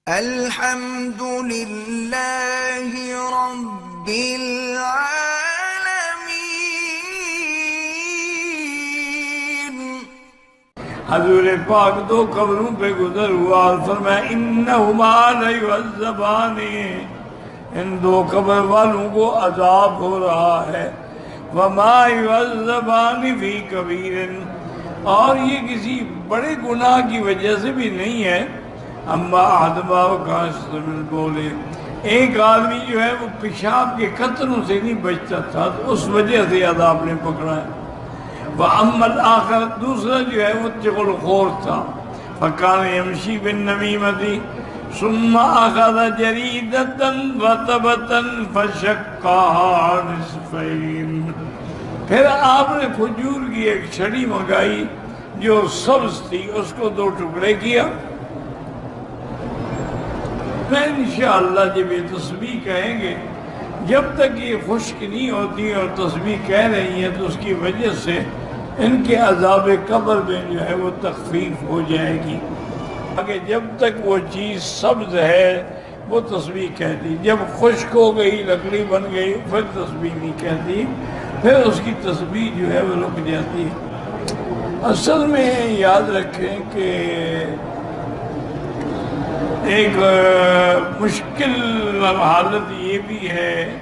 الحمد للہ رب العالمین۔ حضور پاک دو قبروں پہ گزر ہوا اور فرمایا انہما لیعذبان، ان دو قبر والوں کو عذاب ہو رہا ہے، وما یعذبان فی کبیر، اور یہ کسی بڑے گناہ کی وجہ سے بھی نہیں ہے۔ اما احدما وکاشتمل بولے، ایک آدمی جو ہے وہ پیشاب کے قطروں سے نہیں بچتا تھا تو اس وجہ سے عذاب نے پکڑا ہے۔ وَأَمَّا الْآخَرَ، دوسرا جو ہے وہ چغل خور تھا، فَكَانَ يَمْشِي بِالنَّمِيمَةِ ثُمَّ أَخَذَ جَرِيدَةً رَطْبَةً فَشَقَّهَا نِصْفَيْنِ، پھر آپ نے کھجور کی ایک چھڑی منگائی جو سبز تھی، اس کو دو ٹکڑے کیا۔ میں انشاءاللہ جب یہ تسبیح کہیں گے، جب تک یہ خشک نہیں ہوتی اور تسبیح کہہ رہی ہیں تو اس کی وجہ سے ان کے عذاب قبر میں جو ہے وہ تخفیف ہو جائے گی۔ کہ جب تک وہ چیز سبز ہے وہ تسبیح کہتی، جب خشک ہو گئی لکڑی بن گئی پھر تسبیح نہیں کہتی، پھر اس کی تسبیح جو ہے وہ رک جاتی ہے۔ اصل میں یاد رکھیں کہ ایک مشکل حالت یہ بھی ہے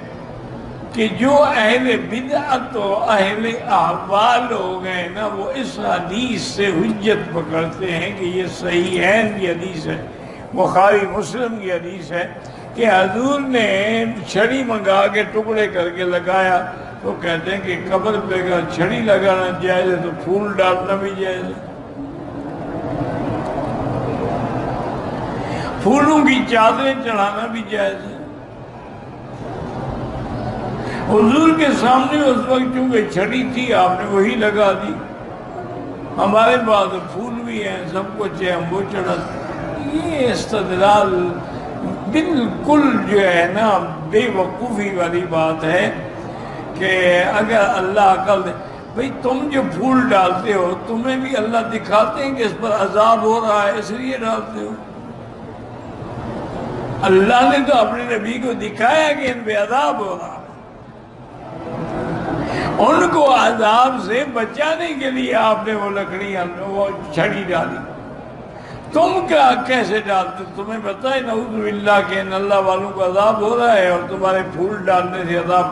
کہ جو اہل بدعت و اہل احوال لوگ ہیں نا، وہ اس حدیث سے حجت پکڑتے ہیں کہ یہ صحیحین کی حدیث ہے، بخاری مسلم کی حدیث ہے کہ حضور نے چھڑی منگا کے ٹکڑے کر کے لگایا، تو کہتے ہیں کہ قبر پہ اگر چھڑی لگانا جائز ہے تو پھول ڈالنا بھی جائز ہے، پھولوں کی چادریں چڑھانا بھی جائز ہے۔ حضور کے سامنے اس وقت چونکہ چھڑی تھی آپ نے وہی لگا دی، ہمارے پاس پھول بھی ہیں سب کچھ ہے ہم وہ چڑھاتے۔ یہ استدلال بالکل جو ہے نا بے وقوفی والی بات ہے کہ اگر اللہ عقل دے، بھئی تم جو پھول ڈالتے ہو تمہیں بھی اللہ دکھاتے ہیں کہ اس پر عذاب ہو رہا ہے اس لیے ڈالتے ہو؟ اللہ نے تو اپنے نبی کو دکھایا کہ ان پہ عذاب ہو رہا ہے، ان کو عذاب سے بچانے کے لیے آپ نے وہ لکڑی وہ چھڑی ڈالی۔ تم کیا کیسے ڈالتے؟ تمہیں پتہ ہے نعوذ باللہ کہ ان اللہ والوں کو عذاب ہو رہا ہے اور تمہارے پھول ڈالنے سے عذاب